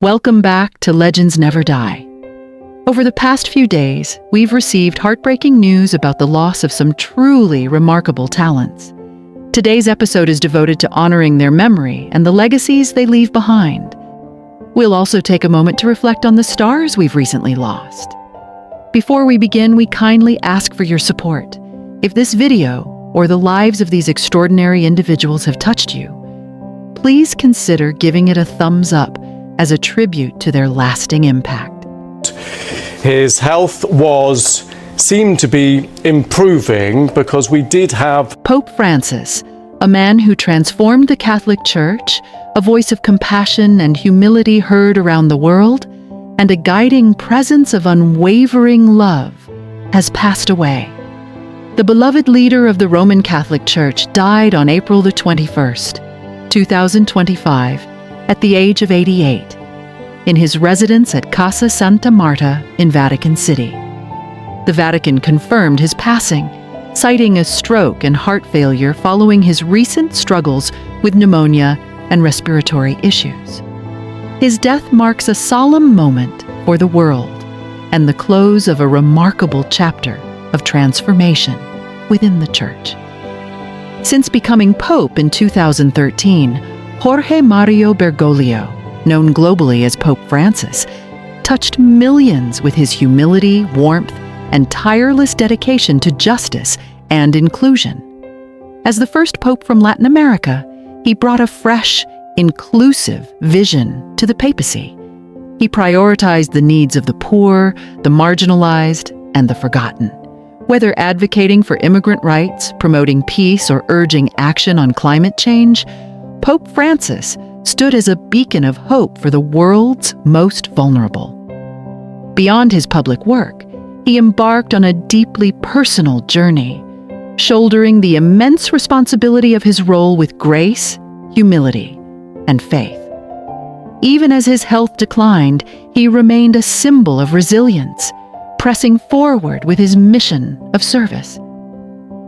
Welcome back to Legends Never Die. Over the past few days, we've received heartbreaking news about the loss of some truly remarkable talents. Today's episode is devoted to honoring their memory and the legacies they leave behind. We'll also take a moment to reflect on the stars we've recently lost. Before we begin, we kindly ask for your support. If this video or the lives of these extraordinary individuals have touched you, please consider giving it a thumbs up as a tribute to their lasting impact. His health seemed to be improving because we did have Pope Francis, a man who transformed the Catholic Church, a voice of compassion and humility heard around the world, and a guiding presence of unwavering love, has passed away. The beloved leader of the Roman Catholic Church died on April the 21st, 2025, at the age of 88, in his residence at Casa Santa Marta in Vatican City. The Vatican confirmed his passing, citing a stroke and heart failure following his recent struggles with pneumonia and respiratory issues. His death marks a solemn moment for the world and the close of a remarkable chapter of transformation within the Church. Since becoming Pope in 2013, Jorge Mario Bergoglio, known globally as Pope Francis, touched millions with his humility, warmth, and tireless dedication to justice and inclusion. As the first pope from Latin America, he brought a fresh, inclusive vision to the papacy. He prioritized the needs of the poor, the marginalized, and the forgotten. Whether advocating for immigrant rights, promoting peace, or urging action on climate change, Pope Francis stood as a beacon of hope for the world's most vulnerable. Beyond his public work, he embarked on a deeply personal journey, shouldering the immense responsibility of his role with grace, humility, and faith. Even as his health declined, he remained a symbol of resilience, pressing forward with his mission of service.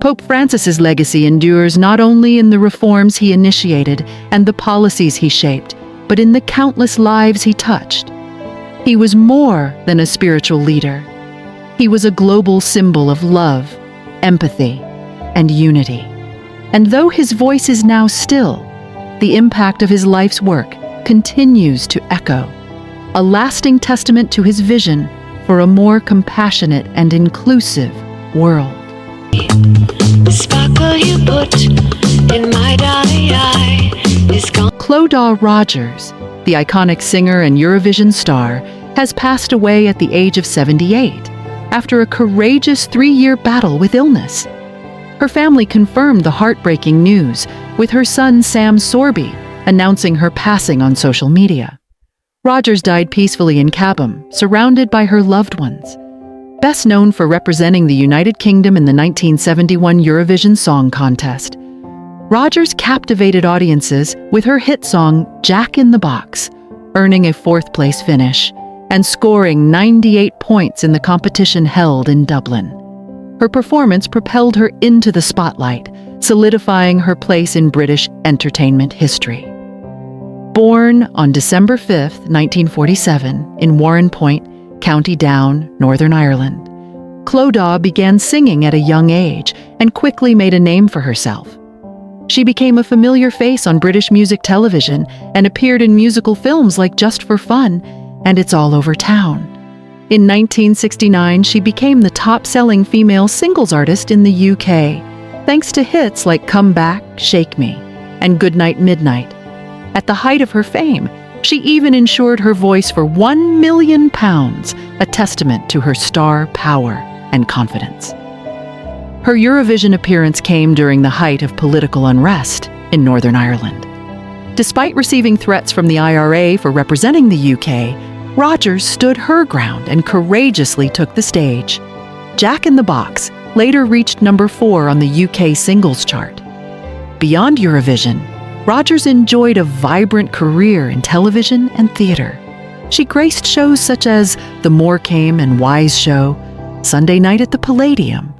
Pope Francis's legacy endures not only in the reforms he initiated and the policies he shaped, but in the countless lives he touched. He was more than a spiritual leader. He was a global symbol of love, empathy, and unity. And though his voice is now still, the impact of his life's work continues to echo, a lasting testament to his vision for a more compassionate and inclusive world. The sparkle you put in my darling eye is gone. Clodagh Rogers, the iconic singer and Eurovision star, has passed away at the age of 78 after a courageous 3-year battle with illness. Her family confirmed the heartbreaking news, with her son Sam Sorby announcing her passing on social media. Rogers died peacefully in Cabham, surrounded by her loved ones. Best known for representing the United Kingdom in the 1971 Eurovision Song Contest, Rogers captivated audiences with her hit song Jack in the Box, earning a 4th-place finish and scoring 98 points in the competition held in Dublin. Her performance propelled her into the spotlight, solidifying her place in British entertainment history. Born on December 5, 1947, in Warrenpoint, County Down, Northern Ireland, Clodagh began singing at a young age and quickly made a name for herself. She became a familiar face on British music television and appeared in musical films like Just for Fun and It's All Over Town. In 1969, she became the top-selling female singles artist in the UK, thanks to hits like Come Back, Shake Me, and Goodnight Midnight. At the height of her fame, she even insured her voice for £1 million, a testament to her star power and confidence. Her Eurovision appearance came during the height of political unrest in Northern Ireland. Despite receiving threats from the IRA for representing the UK, Rogers stood her ground and courageously took the stage. Jack in the Box later reached number 4 on the UK singles chart. Beyond Eurovision, Rogers enjoyed a vibrant career in television and theater. She graced shows such as The Morecambe and Wise Show, Sunday Night at the Palladium,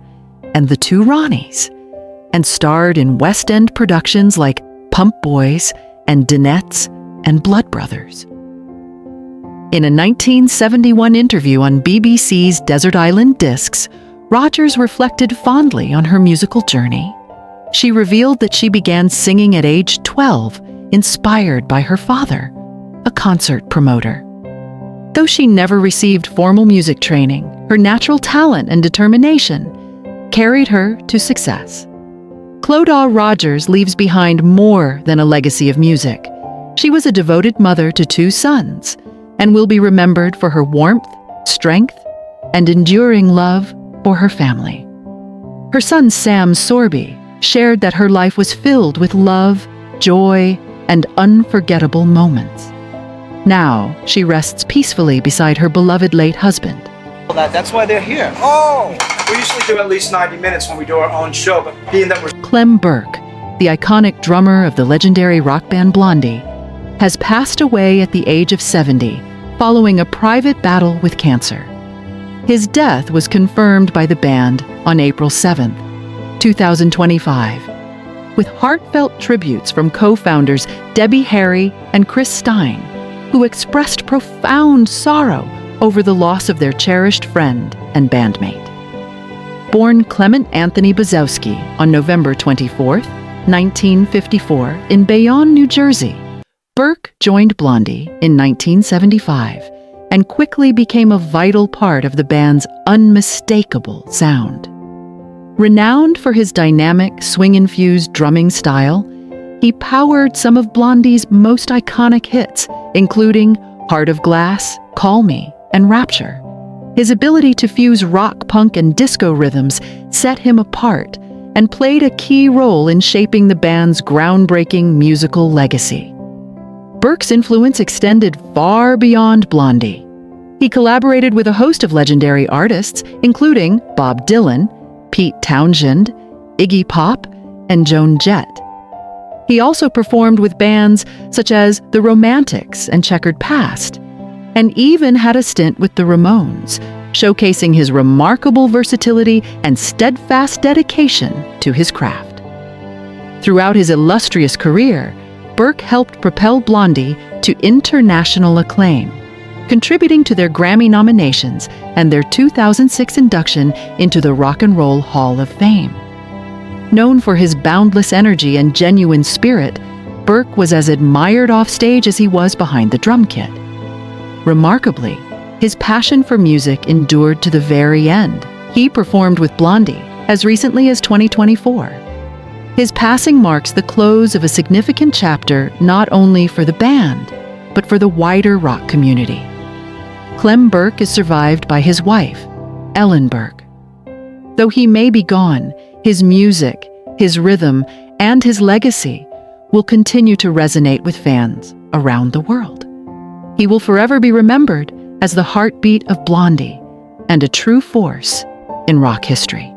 and The Two Ronnies, and starred in West End productions like Pump Boys and Dinettes and Blood Brothers. In a 1971 interview on BBC's Desert Island Discs, Rogers reflected fondly on her musical journey. She revealed that she began singing at age 12, inspired by her father, a concert promoter. Though she never received formal music training, her natural talent and determination carried her to success. Clodagh Rogers leaves behind more than a legacy of music. She was a devoted mother to 2 sons and will be remembered for her warmth, strength, and enduring love for her family. Her son Sam Sorby shared that her life was filled with love, joy, and unforgettable moments. Now, she rests peacefully beside her beloved late husband. That's why they're here. Oh! We usually do at least 90 minutes when we do our own show, but being that we're... Clem Burke, the iconic drummer of the legendary rock band Blondie, has passed away at the age of 70 following a private battle with cancer. His death was confirmed by the band on April 7th, 2025, with heartfelt tributes from co-founders Debbie Harry and Chris Stein, who expressed profound sorrow over the loss of their cherished friend and bandmate. Born Clement Anthony Bazowski on November 24, 1954, in Bayonne, New Jersey, Burke joined Blondie in 1975 and quickly became a vital part of the band's unmistakable sound. Renowned for his dynamic, swing-infused drumming style, he powered some of Blondie's most iconic hits, including Heart of Glass, Call Me, and Rapture. His ability to fuse rock, punk, and disco rhythms set him apart and played a key role in shaping the band's groundbreaking musical legacy. Burke's influence extended far beyond Blondie. He collaborated with a host of legendary artists, including Bob Dylan, Pete Townshend, Iggy Pop, and Joan Jett. He also performed with bands such as The Romantics and Checkered Past, and even had a stint with the Ramones, showcasing his remarkable versatility and steadfast dedication to his craft. Throughout his illustrious career, Burke helped propel Blondie to international acclaim, contributing to their Grammy nominations and their 2006 induction into the Rock and Roll Hall of Fame. Known for his boundless energy and genuine spirit, Burke was as admired offstage as he was behind the drum kit. Remarkably, his passion for music endured to the very end. He performed with Blondie as recently as 2024. His passing marks the close of a significant chapter not only for the band, but for the wider rock community. Clem Burke is survived by his wife, Ellen Burke. Though he may be gone, his music, his rhythm, and his legacy will continue to resonate with fans around the world. He will forever be remembered as the heartbeat of Blondie and a true force in rock history.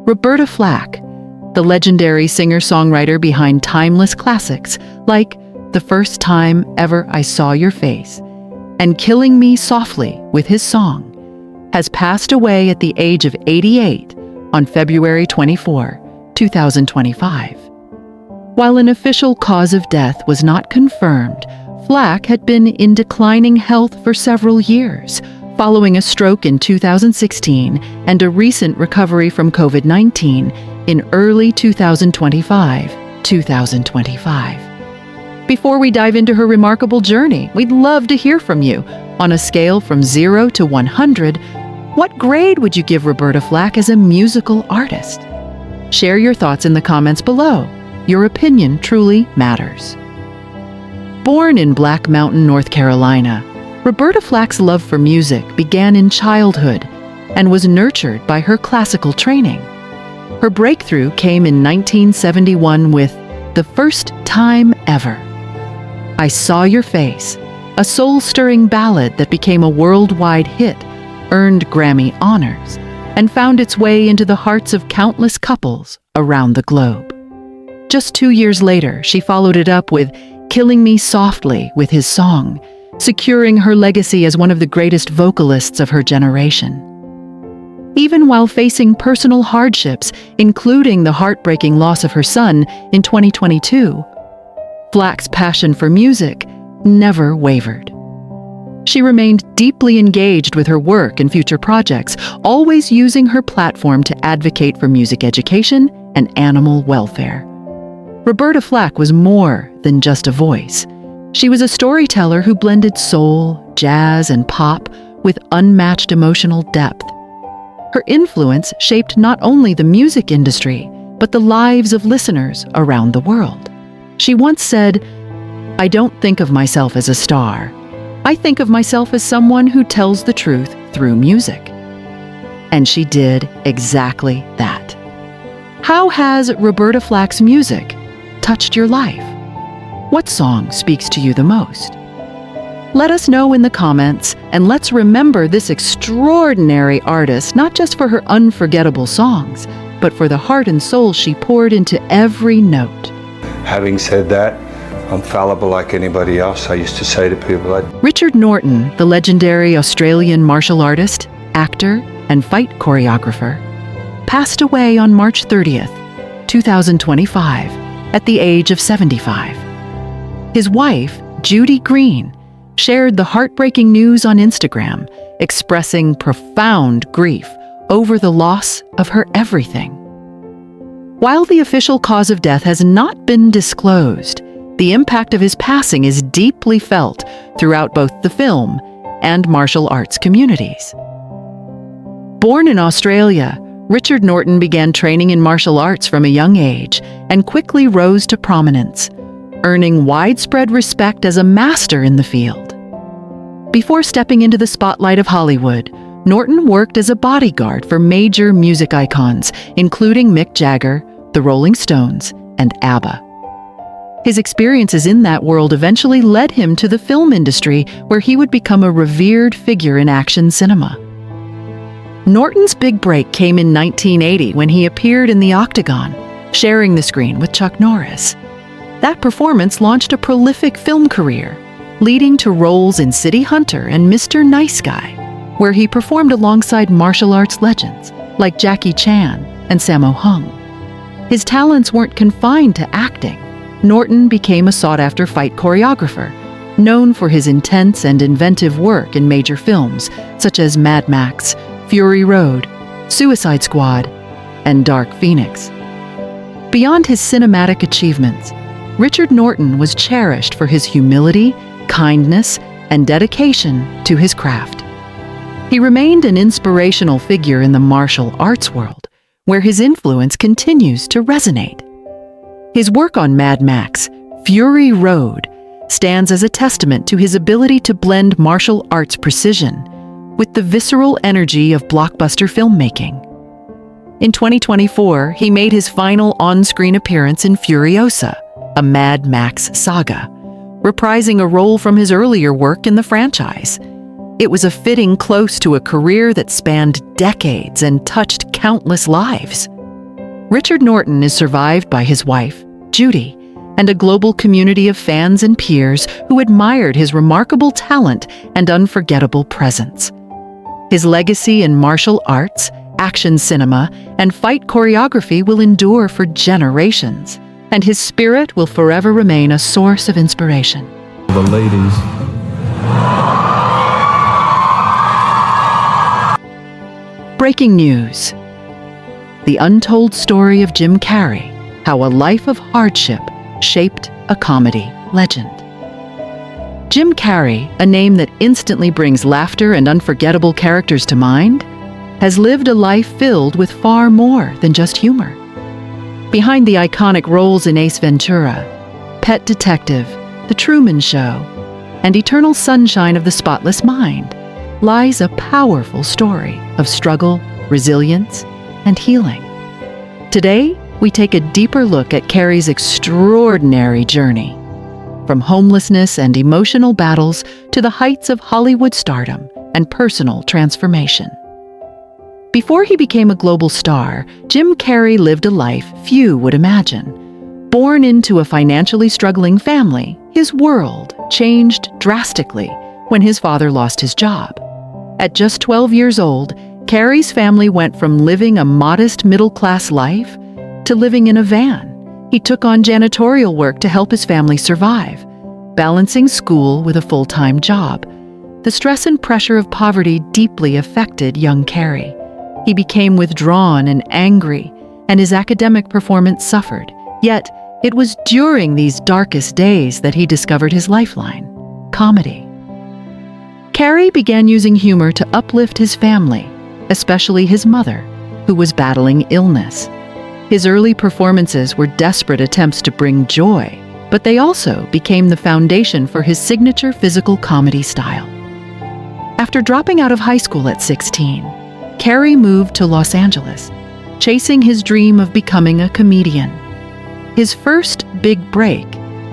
Roberta Flack, the legendary singer-songwriter behind timeless classics like The First Time Ever I Saw Your Face and Killing Me Softly with his song, has passed away at the age of 88 on February 24, 2025. While an official cause of death was not confirmed, Flack had been in declining health for several years, following a stroke in 2016 and a recent recovery from COVID-19 in early 2025. Before we dive into her remarkable journey, we'd love to hear from you. On a scale from 0 to 100, what grade would you give Roberta Flack as a musical artist? Share your thoughts in the comments below. Your opinion truly matters. Born in Black Mountain, North Carolina, Roberta Flack's love for music began in childhood and was nurtured by her classical training. Her breakthrough came in 1971 with The First Time Ever. I Saw Your Face, a soul-stirring ballad that became a worldwide hit, earned Grammy honors, and found its way into the hearts of countless couples around the globe. Just 2 years later, she followed it up with Killing Me Softly with his song, securing her legacy as one of the greatest vocalists of her generation. Even while facing personal hardships, including the heartbreaking loss of her son in 2022, Flack's passion for music never wavered. She remained deeply engaged with her work and future projects, always using her platform to advocate for music education and animal welfare. Roberta Flack was more than just a voice. She was a storyteller who blended soul, jazz, and pop with unmatched emotional depth. Her influence shaped not only the music industry, but the lives of listeners around the world. She once said, "I don't think of myself as a star. I think of myself as someone who tells the truth through music." And she did exactly that. How has Roberta Flack's music touched your life? What song speaks to you the most? Let us know in the comments, and let's remember this extraordinary artist not just for her unforgettable songs, but for the heart and soul she poured into every note. Having said that, I'm fallible like anybody else. I used to say to people, Richard Norton, the legendary Australian martial artist, actor, and fight choreographer, passed away on March 30th, 2025, at the age of 75. His wife, Judy Green, shared the heartbreaking news on Instagram, expressing profound grief over the loss of her everything. While the official cause of death has not been disclosed, the impact of his passing is deeply felt throughout both the film and martial arts communities. Born in Australia, Richard Norton began training in martial arts from a young age and quickly rose to prominence, earning widespread respect as a master in the field. Before stepping into the spotlight of Hollywood, Norton worked as a bodyguard for major music icons, including Mick Jagger, the Rolling Stones, and ABBA. His experiences in that world eventually led him to the film industry, where he would become a revered figure in action cinema. Norton's big break came in 1980 when he appeared in The Octagon, sharing the screen with Chuck Norris. That performance launched a prolific film career, leading to roles in City Hunter and Mr. Nice Guy, where he performed alongside martial arts legends like Jackie Chan and Sammo Hung. His talents weren't confined to acting. Norton became a sought-after fight choreographer, known for his intense and inventive work in major films such as Mad Max, Fury Road, Suicide Squad, and Dark Phoenix. Beyond his cinematic achievements, Richard Norton was cherished for his humility, kindness, and dedication to his craft. He remained an inspirational figure in the martial arts world, where his influence continues to resonate. His work on Mad Max, Fury Road, stands as a testament to his ability to blend martial arts precision with the visceral energy of blockbuster filmmaking. In 2024, he made his final on-screen appearance in Furiosa, a Mad Max saga, reprising a role from his earlier work in the franchise. It was a fitting close to a career that spanned decades and touched countless lives. Richard Norton is survived by his wife, Judy, and a global community of fans and peers who admired his remarkable talent and unforgettable presence. His legacy in martial arts, action cinema, and fight choreography will endure for generations, and his spirit will forever remain a source of inspiration. The ladies. Breaking news. The untold story of Jim Carrey, how a life of hardship shaped a comedy legend. Jim Carrey, a name that instantly brings laughter and unforgettable characters to mind, has lived a life filled with far more than just humor. Behind the iconic roles in Ace Ventura, Pet Detective, The Truman Show, and Eternal Sunshine of the Spotless Mind lies a powerful story of struggle, resilience, and healing. Today, we take a deeper look at Carrey's extraordinary journey, from homelessness and emotional battles to the heights of Hollywood stardom and personal transformation. Before he became a global star, Jim Carrey lived a life few would imagine. Born into a financially struggling family, his world changed drastically when his father lost his job. At just 12 years old, Carrey's family went from living a modest middle-class life to living in a van, He took on janitorial work to help his family survive, balancing school with a full-time job. The stress and pressure of poverty deeply affected young Carey. He became withdrawn and angry, and his academic performance suffered. Yet, it was during these darkest days that he discovered his lifeline: comedy. Carey began using humor to uplift his family, especially his mother, who was battling illness. His early performances were desperate attempts to bring joy, but they also became the foundation for his signature physical comedy style. After dropping out of high school at 16, Carey moved to Los Angeles, chasing his dream of becoming a comedian. His first big break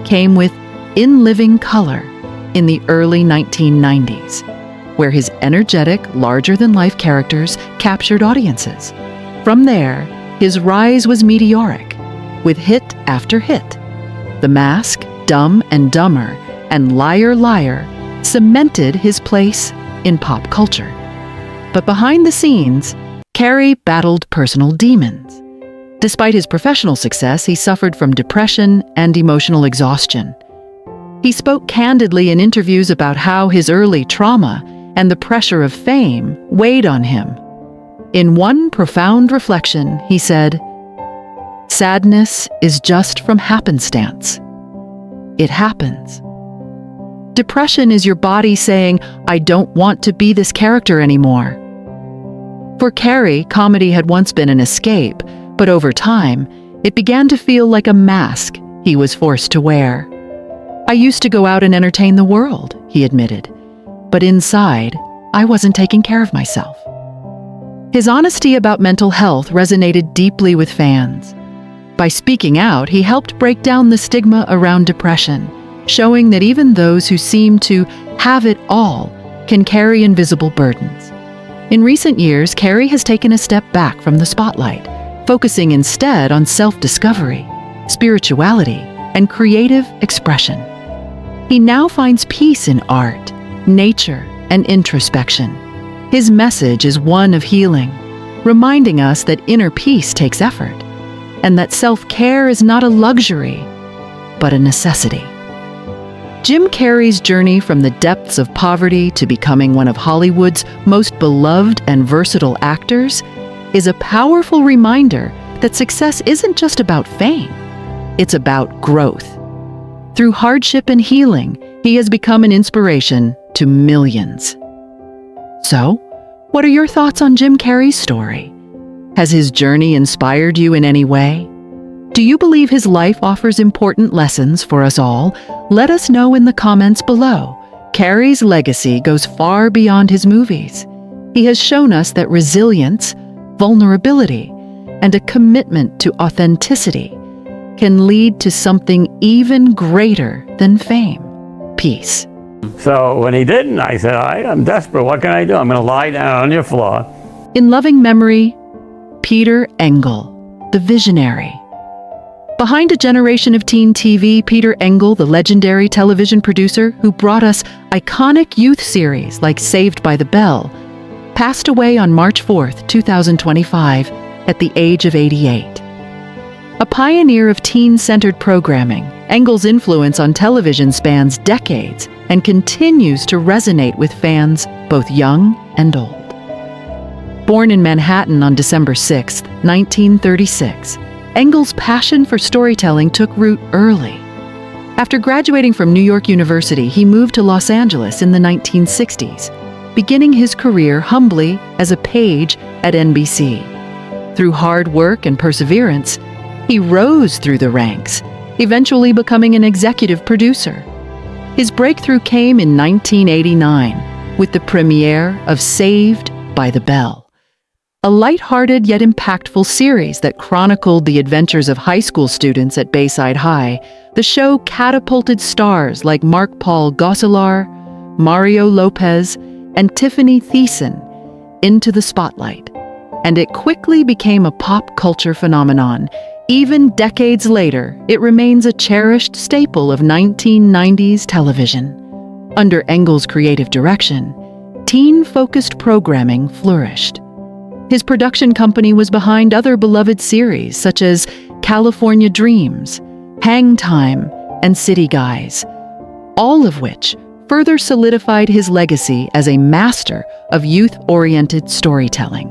came with In Living Color in the early 1990s, where his energetic, larger-than-life characters captured audiences. From there, his rise was meteoric, with hit after hit. The Mask, Dumb and Dumber, and Liar Liar cemented his place in pop culture. But behind the scenes, Carey battled personal demons. Despite his professional success, he suffered from depression and emotional exhaustion. He spoke candidly in interviews about how his early trauma and the pressure of fame weighed on him. In one profound reflection, he said, "Sadness is just from happenstance. It happens." Depression is your body saying, "I don't want to be this character anymore." For Carey, comedy had once been an escape, but over time, it began to feel like a mask he was forced to wear. "I used to go out and entertain the world," he admitted, "but inside, I wasn't taking care of myself." His honesty about mental health resonated deeply with fans. By speaking out, he helped break down the stigma around depression, showing that even those who seem to have it all can carry invisible burdens. In recent years, Carey has taken a step back from the spotlight, focusing instead on self-discovery, spirituality, and creative expression. He now finds peace in art, nature, and introspection. His message is one of healing, reminding us that inner peace takes effort, and that self-care is not a luxury, but a necessity. Jim Carrey's journey from the depths of poverty to becoming one of Hollywood's most beloved and versatile actors is a powerful reminder that success isn't just about fame, it's about growth. Through hardship and healing, he has become an inspiration to millions. So, what are your thoughts on Jim Carrey's story? Has his journey inspired you in any way? Do you believe his life offers important lessons for us all? Let us know in the comments below. Carrey's legacy goes far beyond his movies. He has shown us that resilience, vulnerability, and a commitment to authenticity can lead to something even greater than fame: peace. So when he didn't, I said, I'm desperate. What can I do? I'm going to lie down on your floor. In loving memory, Peter Engel, the visionary. Behind a generation of teen TV, Peter Engel, the legendary television producer who brought us iconic youth series like Saved by the Bell, passed away on March 4th, 2025, at the age of 88. A pioneer of teen-centered programming, Engel's influence on television spans decades and continues to resonate with fans both young and old. Born in Manhattan on December 6, 1936, Engel's passion for storytelling took root early. After graduating from New York University, he moved to Los Angeles in the 1960s, beginning his career humbly as a page at NBC. Through hard work and perseverance, he rose through the ranks, eventually becoming an executive producer. His breakthrough came in 1989 with the premiere of Saved by the Bell, a lighthearted yet impactful series that chronicled the adventures of high school students at Bayside High. The show catapulted stars like Mark Paul Gosselaar, Mario Lopez, and Tiffany Thiessen into the spotlight, and it quickly became a pop culture phenomenon. Even decades later, it remains a cherished staple of 1990s television. Under Engel's creative direction, teen-focused programming flourished. His production company was behind other beloved series such as California Dreams, Hang Time, and City Guys, all of which further solidified his legacy as a master of youth-oriented storytelling.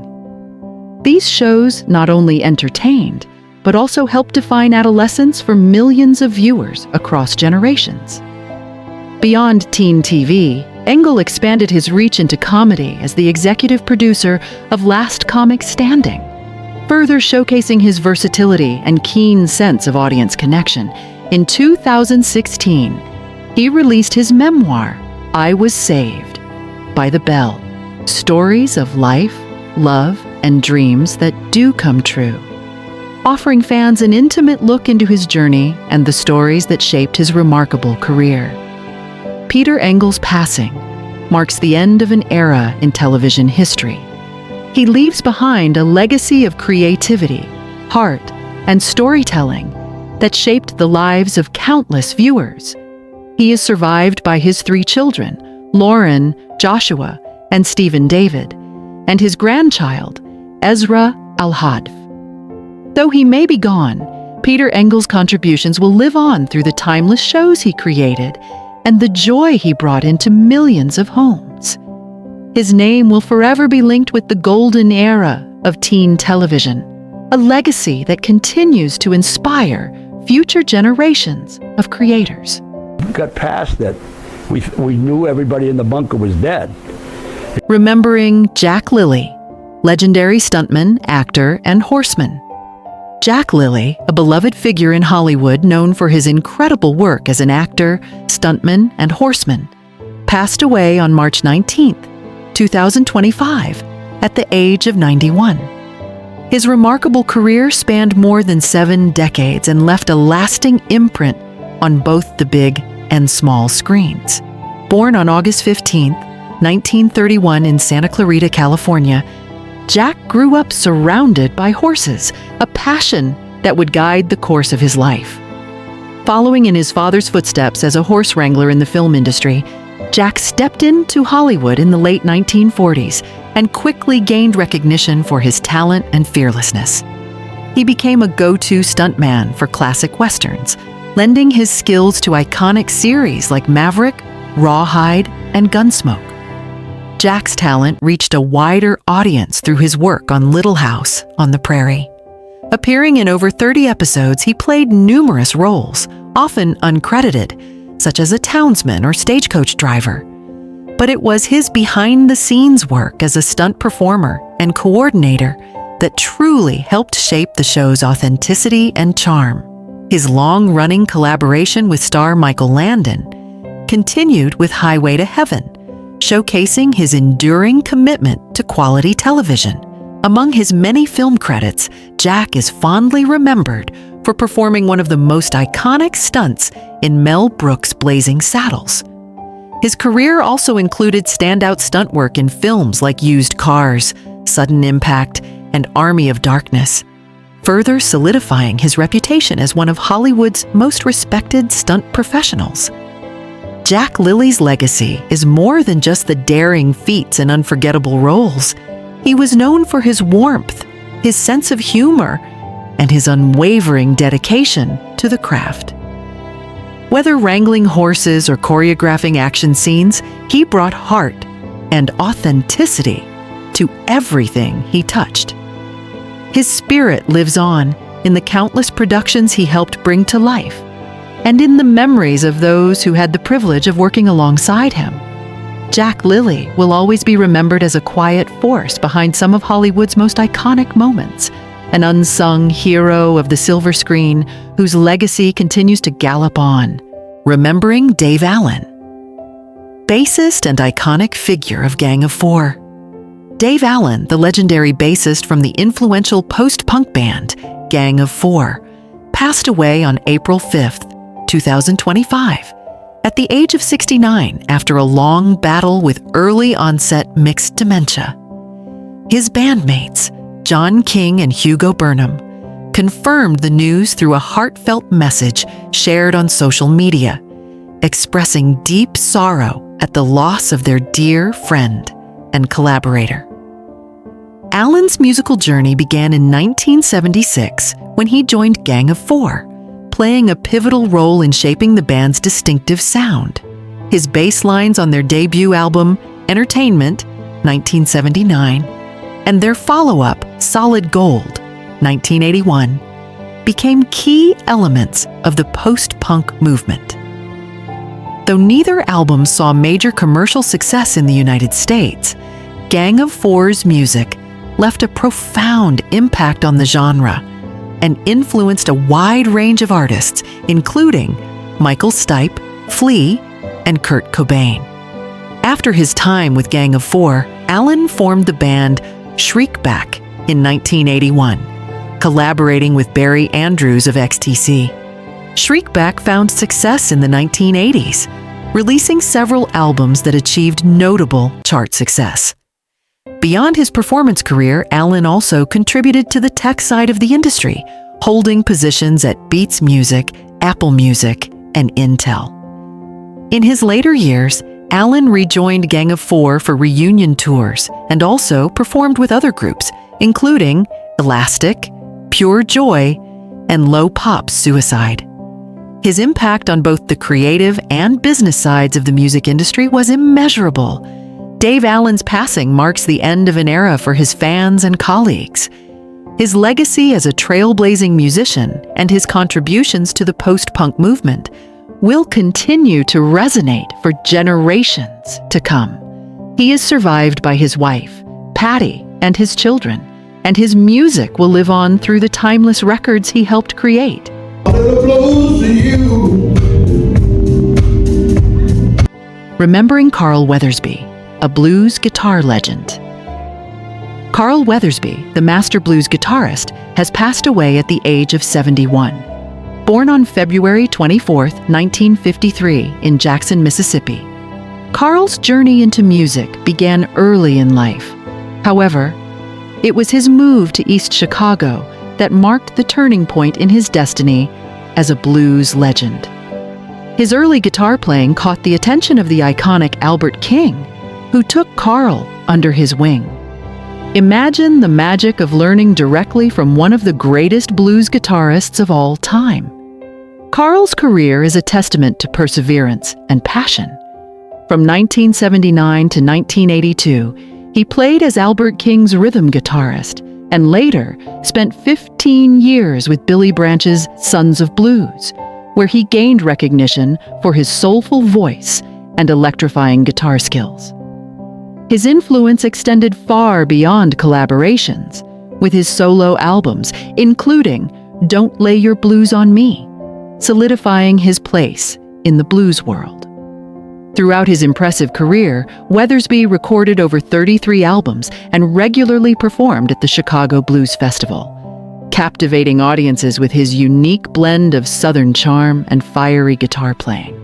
These shows not only entertained, but also helped define adolescence for millions of viewers across generations. Beyond teen TV, Engel expanded his reach into comedy as the executive producer of Last Comic Standing, further showcasing his versatility and keen sense of audience connection. In 2016, he released his memoir, I Was Saved, by the Bell, stories of life, love, and dreams that do come true, offering fans an intimate look into his journey and the stories that shaped his remarkable career. Peter Engel's passing marks the end of an era in television history. He leaves behind a legacy of creativity, heart, and storytelling that shaped the lives of countless viewers. He is survived by his 3 children, Lauren, Joshua, and Stephen David, and his grandchild, Ezra Al-Hadf. Though he may be gone, Peter Engel's contributions will live on through the timeless shows he created and the joy he brought into millions of homes. His name will forever be linked with the golden era of teen television, a legacy that continues to inspire future generations of creators. Got past that. We knew everybody in the bunker was dead. Remembering Jack Lilly, legendary stuntman, actor, and horseman. Jack Lilly, a beloved figure in Hollywood known for his incredible work as an actor, stuntman, and horseman, passed away on March 19, 2025, at the age of 91. His remarkable career spanned more than 7 decades and left a lasting imprint on both the big and small screens. Born on August 15, 1931 in Santa Clarita, California, Jack grew up surrounded by horses, a passion that would guide the course of his life. Following in his father's footsteps as a horse wrangler in the film industry, Jack stepped into Hollywood in the late 1940s and quickly gained recognition for his talent and fearlessness. He became a go-to stuntman for classic westerns, lending his skills to iconic series like Maverick, Rawhide, and Gunsmoke. Jack's talent reached a wider audience through his work on Little House on the Prairie. Appearing in over 30 episodes, he played numerous roles, often uncredited, such as a townsman or stagecoach driver. But it was his behind-the-scenes work as a stunt performer and coordinator that truly helped shape the show's authenticity and charm. His long-running collaboration with star Michael Landon continued with Highway to Heaven, showcasing his enduring commitment to quality television. Among his many film credits, Jack is fondly remembered for performing one of the most iconic stunts in Mel Brooks' Blazing Saddles. His career also included standout stunt work in films like Used Cars, Sudden Impact, and Army of Darkness, further solidifying his reputation as one of Hollywood's most respected stunt professionals. Jack Lilly's legacy is more than just the daring feats and unforgettable roles. He was known for his warmth, his sense of humor, and his unwavering dedication to the craft. Whether wrangling horses or choreographing action scenes, he brought heart and authenticity to everything he touched. His spirit lives on in the countless productions he helped bring to life, and in the memories of those who had the privilege of working alongside him. Jack Lilly will always be remembered as a quiet force behind some of Hollywood's most iconic moments, an unsung hero of the silver screen whose legacy continues to gallop on. Remembering Dave Allen, bassist and iconic figure of Gang of Four. Dave Allen, the legendary bassist from the influential post-punk band Gang of Four, passed away on April 5th, 2025, at the age of 69 after a long battle with early-onset mixed dementia. His bandmates, John King and Hugo Burnham, confirmed the news through a heartfelt message shared on social media, expressing deep sorrow at the loss of their dear friend and collaborator. Alan's musical journey began in 1976 when he joined Gang of Four, playing a pivotal role in shaping the band's distinctive sound. His bass lines on their debut album, Entertainment, 1979, and their follow-up, Solid Gold, 1981, became key elements of the post-punk movement. Though neither album saw major commercial success in the United States, Gang of Four's music left a profound impact on the genre and influenced a wide range of artists, including Michael Stipe, Flea, and Kurt Cobain. After his time with Gang of Four, Alan formed the band Shriekback in 1981, collaborating with Barry Andrews of XTC. Shriekback found success in the 1980s, releasing several albums that achieved notable chart success. Beyond his performance career, Alan also contributed to the tech side of the industry, holding positions at Beats Music, Apple Music, and Intel. In his later years, Alan rejoined Gang of Four for reunion tours and also performed with other groups, including Elastic, Pure Joy, and Low Pop's Suicide. His impact on both the creative and business sides of the music industry was immeasurable. Dave Allen's passing marks the end of an era for his fans and colleagues. His legacy as a trailblazing musician and his contributions to the post-punk movement will continue to resonate for generations to come. He is survived by his wife, Patty, and his children, and his music will live on through the timeless records he helped create. Remembering Carl Weathersby, a blues guitar legend. Carl Weathersby, the master blues guitarist, has passed away at the age of 71. Born on February 24, 1953, in Jackson, Mississippi, Carl's journey into music began early in life. However, it was his move to East Chicago that marked the turning point in his destiny as a blues legend. His early guitar playing caught the attention of the iconic Albert King, who took Carl under his wing. Imagine the magic of learning directly from one of the greatest blues guitarists of all time. Carl's career is a testament to perseverance and passion. From 1979 to 1982, he played as Albert King's rhythm guitarist and later spent 15 years with Billy Branch's Sons of Blues, where he gained recognition for his soulful voice and electrifying guitar skills. His influence extended far beyond collaborations, with his solo albums, including Don't Lay Your Blues on Me, solidifying his place in the blues world. Throughout his impressive career, Weathersby recorded over 33 albums and regularly performed at the Chicago Blues Festival, captivating audiences with his unique blend of Southern charm and fiery guitar playing.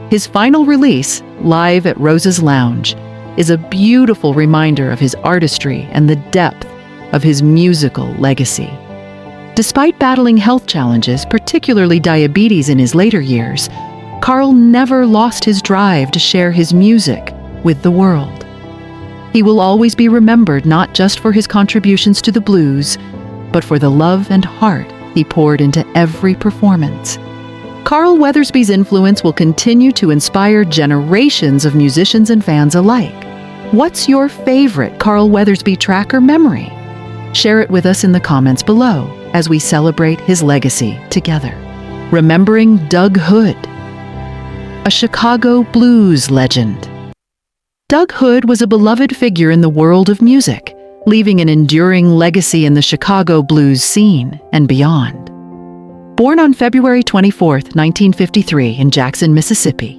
His final release, Live at Rose's Lounge, is a beautiful reminder of his artistry and the depth of his musical legacy. Despite battling health challenges, particularly diabetes in his later years, Carl never lost his drive to share his music with the world. He will always be remembered not just for his contributions to the blues, but for the love and heart he poured into every performance. Carl Weathersby's influence will continue to inspire generations of musicians and fans alike. What's your favorite Carl Weathersby track or memory? Share it with us in the comments below as we celebrate his legacy together. Remembering Doug Hood, a Chicago blues legend. Doug Hood was a beloved figure in the world of music, leaving an enduring legacy in the Chicago blues scene and beyond. Born on February 24, 1953 in Jackson, Mississippi,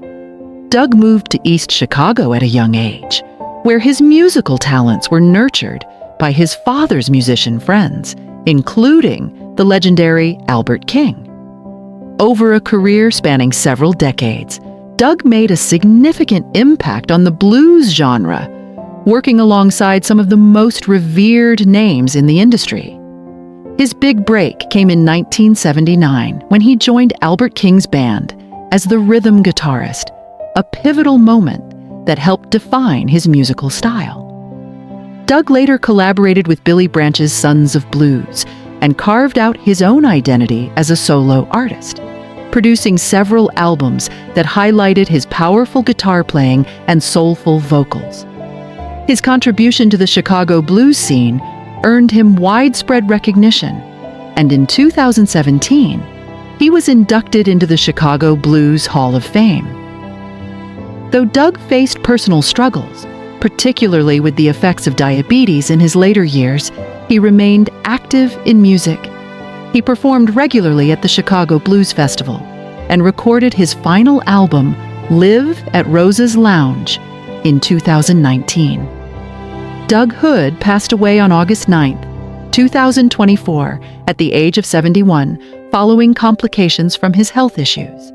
Doug moved to East Chicago at a young age, where his musical talents were nurtured by his father's musician friends, including the legendary Albert King. Over a career spanning several decades, Doug made a significant impact on the blues genre, working alongside some of the most revered names in the industry. His big break came in 1979 when he joined Albert King's band as the rhythm guitarist, a pivotal moment that helped define his musical style. Doug later collaborated with Billy Branch's Sons of Blues and carved out his own identity as a solo artist, producing several albums that highlighted his powerful guitar playing and soulful vocals. His contribution to the Chicago blues scene earned him widespread recognition, and in 2017, he was inducted into the Chicago Blues Hall of Fame. Though Doug faced personal struggles, particularly with the effects of diabetes in his later years, he remained active in music. He performed regularly at the Chicago Blues Festival and recorded his final album, Live at Rose's Lounge, in 2019. Doug Hood passed away on August 9, 2024, at the age of 71, following complications from his health issues.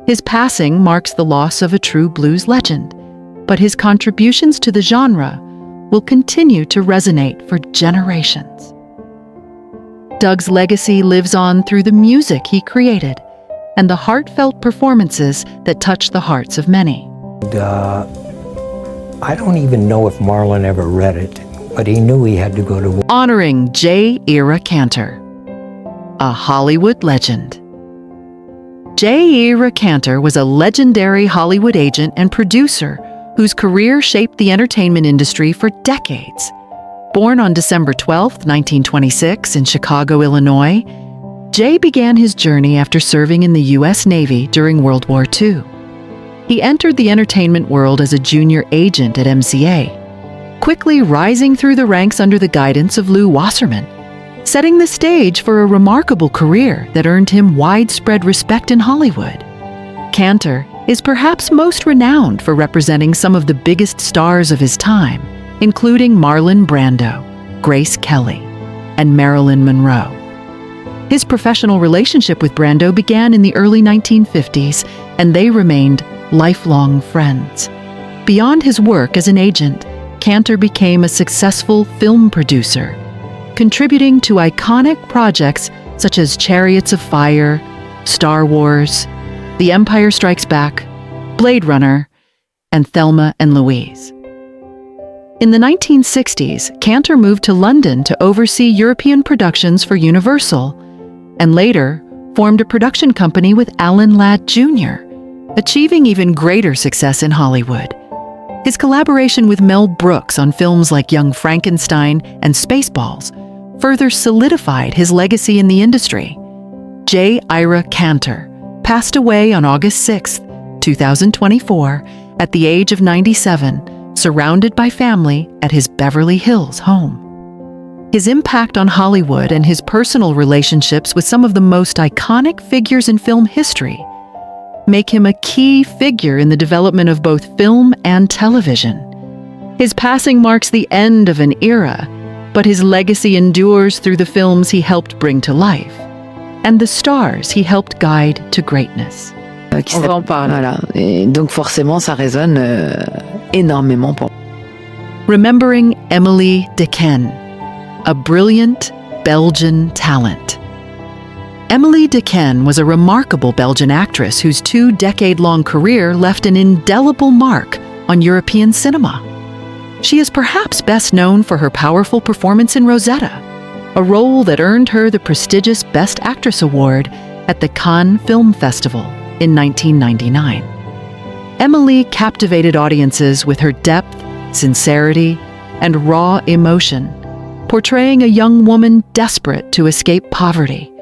His passing marks the loss of a true blues legend, but his contributions to the genre will continue to resonate for generations. Doug's legacy lives on through the music he created and the heartfelt performances that touch the hearts of many. I don't even know if Marlon ever read it, but he knew he had to go to war. Honoring J. Ira Cantor, a Hollywood legend. J. Ira Cantor was a legendary Hollywood agent and producer whose career shaped the entertainment industry for decades. Born on December 12, 1926, in Chicago, Illinois, Jay began his journey after serving in the U.S. Navy during World War II. He entered the entertainment world as a junior agent at MCA, quickly rising through the ranks under the guidance of Lew Wasserman, setting the stage for a remarkable career that earned him widespread respect in Hollywood. Cantor is perhaps most renowned for representing some of the biggest stars of his time, including Marlon Brando, Grace Kelly, and Marilyn Monroe. His professional relationship with Brando began in the early 1950s, and they remained lifelong friends. Beyond his work as an agent, Cantor became a successful film producer, contributing to iconic projects such as Chariots of Fire, Star Wars, The Empire Strikes Back, Blade Runner, and Thelma and Louise. In the 1960s, Cantor moved to London to oversee European productions for Universal, and later formed a production company with Alan Ladd Jr., achieving even greater success in Hollywood. His collaboration with Mel Brooks on films like Young Frankenstein and Spaceballs further solidified his legacy in the industry. J. Ira Cantor passed away on August 6, 2024, at the age of 97, surrounded by family at his Beverly Hills home. His impact on Hollywood and his personal relationships with some of the most iconic figures in film history make him a key figure in the development of both film and television. His passing marks the end of an era, but his legacy endures through the films he helped bring to life and the stars he helped guide to greatness. On va en parler. Voilà. Et donc forcément, ça résonne énormément pour moi. Remembering Emily Dequesne, a brilliant Belgian talent. Emily Dequesne was a remarkable Belgian actress whose 2-decade-long career left an indelible mark on European cinema. She is perhaps best known for her powerful performance in Rosetta, a role that earned her the prestigious Best Actress Award at the Cannes Film Festival in 1999. Emily captivated audiences with her depth, sincerity, and raw emotion, portraying a young woman desperate to escape poverty,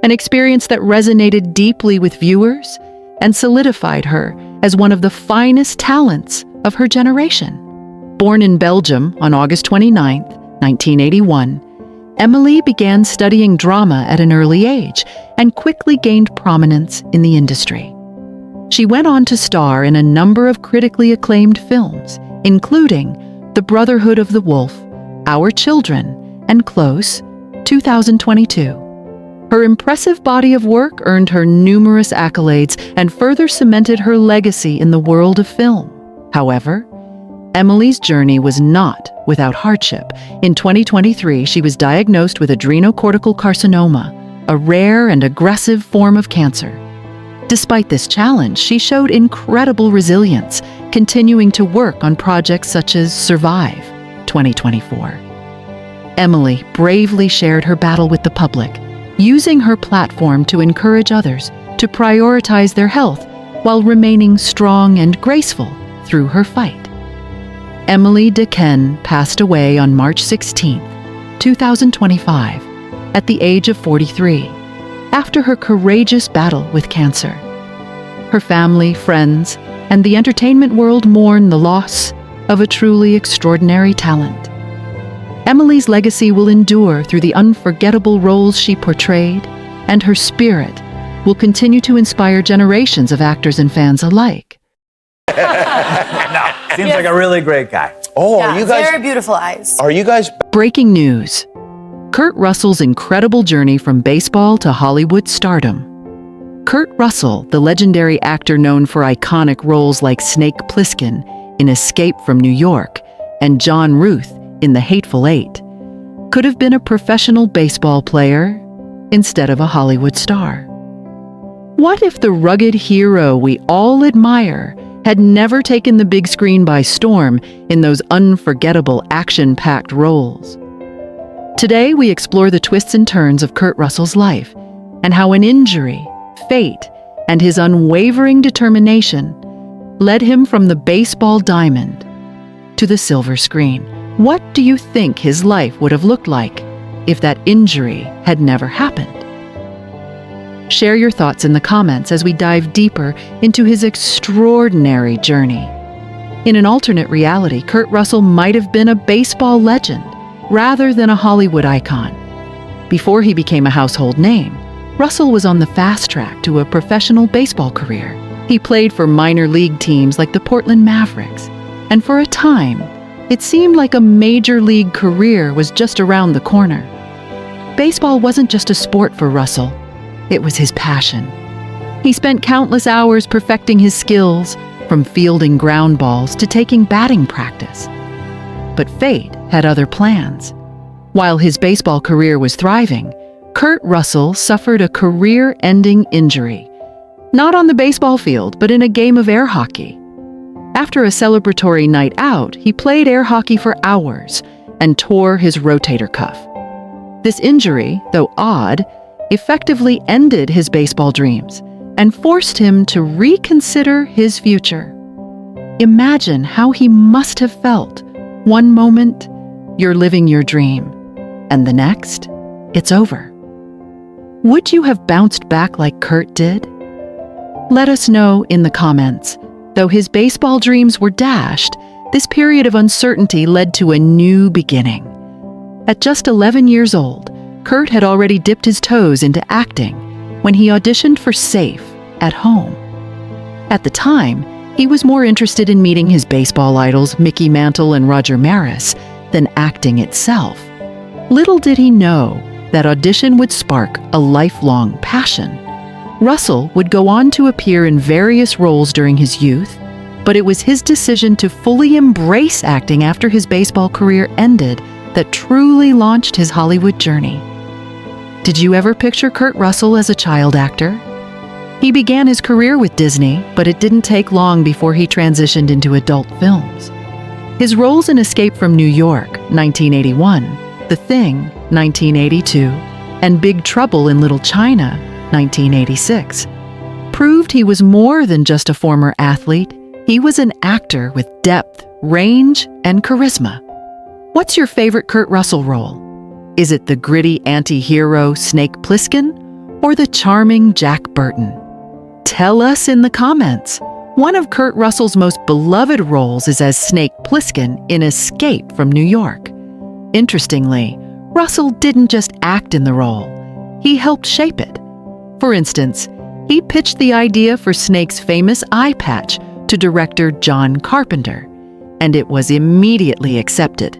an experience that resonated deeply with viewers and solidified her as one of the finest talents of her generation. Born in Belgium on August 29, 1981, Emily began studying drama at an early age and quickly gained prominence in the industry. She went on to star in a number of critically acclaimed films, including The Brotherhood of the Wolf, Our Children, and Close, 2022. Her impressive body of work earned her numerous accolades and further cemented her legacy in the world of film. However, Emily's journey was not without hardship. In 2023, she was diagnosed with adrenocortical carcinoma, a rare and aggressive form of cancer. Despite this challenge, she showed incredible resilience, continuing to work on projects such as Survive, 2024. Emily bravely shared her battle with the public, using her platform to encourage others to prioritize their health while remaining strong and graceful through her fight. Emily DeKen passed away on March 16, 2025, at the age of 43, after her courageous battle with cancer. Her family, friends, and the entertainment world mourn the loss of a truly extraordinary talent. Emily's legacy will endure through the unforgettable roles she portrayed, and her spirit will continue to inspire generations of actors and fans alike. Seems like a really great guy. Oh, are you guys? Very beautiful eyes. Are you guys? Breaking news. Kurt Russell's incredible journey from baseball to Hollywood stardom. Kurt Russell, the legendary actor known for iconic roles like Snake Plissken in Escape from New York and John Ruth in The Hateful Eight, could have been a professional baseball player instead of a Hollywood star. What if the rugged hero we all admire had never taken the big screen by storm in those unforgettable action-packed roles? Today, we explore the twists and turns of Kurt Russell's life and how an injury, fate, and his unwavering determination led him from the baseball diamond to the silver screen. What do you think his life would have looked like if that injury had never happened? Share your thoughts in the comments as we dive deeper into his extraordinary journey. In an alternate reality, Kurt Russell might have been a baseball legend rather than a Hollywood icon. Before he became a household name, Russell was on the fast track to a professional baseball career. He played for minor league teams like the Portland Mavericks, and for a time, it seemed like a major league career was just around the corner. Baseball wasn't just a sport for Russell, it was his passion. He spent countless hours perfecting his skills, from fielding ground balls to taking batting practice. But fate had other plans. While his baseball career was thriving, Kurt Russell suffered a career-ending injury. Not on the baseball field, but in a game of air hockey. After a celebratory night out, he played air hockey for hours and tore his rotator cuff. This injury, though odd, effectively ended his baseball dreams and forced him to reconsider his future. Imagine how he must have felt. One moment, you're living your dream, and the next, it's over. Would you have bounced back like Kurt did? Let us know in the comments. Though his baseball dreams were dashed, this period of uncertainty led to a new beginning. At just 11 years old, Kurt had already dipped his toes into acting when he auditioned for Safe at home. At the time, he was more interested in meeting his baseball idols Mickey Mantle and Roger Maris than acting itself. Little did he know that audition would spark a lifelong passion. Russell would go on to appear in various roles during his youth, but it was his decision to fully embrace acting after his baseball career ended that truly launched his Hollywood journey. Did you ever picture Kurt Russell as a child actor? He began his career with Disney, but it didn't take long before he transitioned into adult films. His roles in Escape from New York, 1981, The Thing, 1982, and Big Trouble in Little China, 1986, proved he was more than just a former athlete. He was an actor with depth, range, and charisma. What's your favorite Kurt Russell role? Is it the gritty anti-hero Snake Plissken or the charming Jack Burton? Tell us in the comments. One of Kurt Russell's most beloved roles is as Snake Plissken in Escape from New York. Interestingly, Russell didn't just act in the role, he helped shape it. For instance, he pitched the idea for Snake's famous eye patch to director John Carpenter, and it was immediately accepted.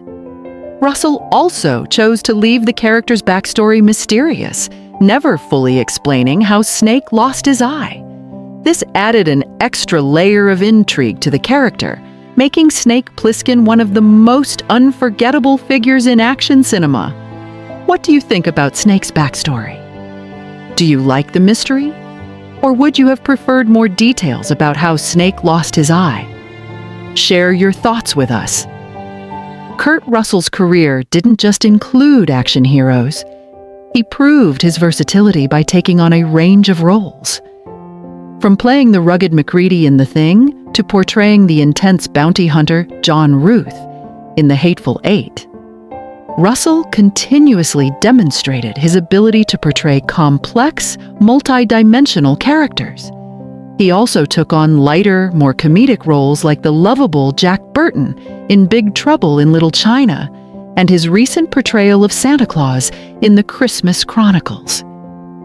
Russell also chose to leave the character's backstory mysterious, never fully explaining how Snake lost his eye. This added an extra layer of intrigue to the character, making Snake Plissken one of the most unforgettable figures in action cinema. What do you think about Snake's backstory? Do you like the mystery? Or would you have preferred more details about how Snake lost his eye? Share your thoughts with us. Kurt Russell's career didn't just include action heroes. He proved his versatility by taking on a range of roles. From playing the rugged MacReady in The Thing to portraying the intense bounty hunter John Ruth in The Hateful Eight, Russell continuously demonstrated his ability to portray complex, multi-dimensional characters. He also took on lighter, more comedic roles like the lovable Jack Burton in Big Trouble in Little China and his recent portrayal of Santa Claus in The Christmas Chronicles.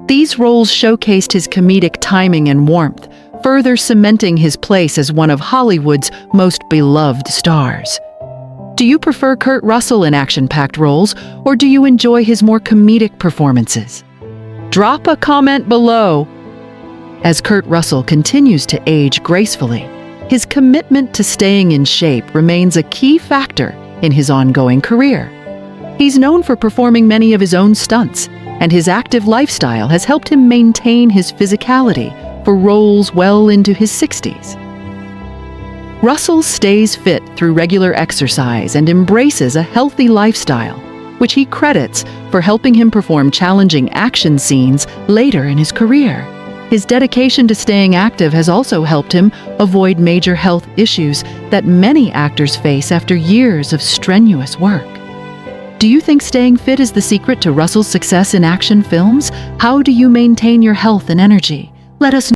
These roles showcased his comedic timing and warmth, further cementing his place as one of Hollywood's most beloved stars. Do you prefer Kurt Russell in action-packed roles, or do you enjoy his more comedic performances? Drop a comment below. As Kurt Russell continues to age gracefully, his commitment to staying in shape remains a key factor in his ongoing career. He's known for performing many of his own stunts, and his active lifestyle has helped him maintain his physicality for roles well into his 60s. Russell stays fit through regular exercise and embraces a healthy lifestyle, which he credits for helping him perform challenging action scenes later in his career. His dedication to staying active has also helped him avoid major health issues that many actors face after years of strenuous work. Do you think staying fit is the secret to Russell's success in action films? How do you maintain your health and energy? Let us know.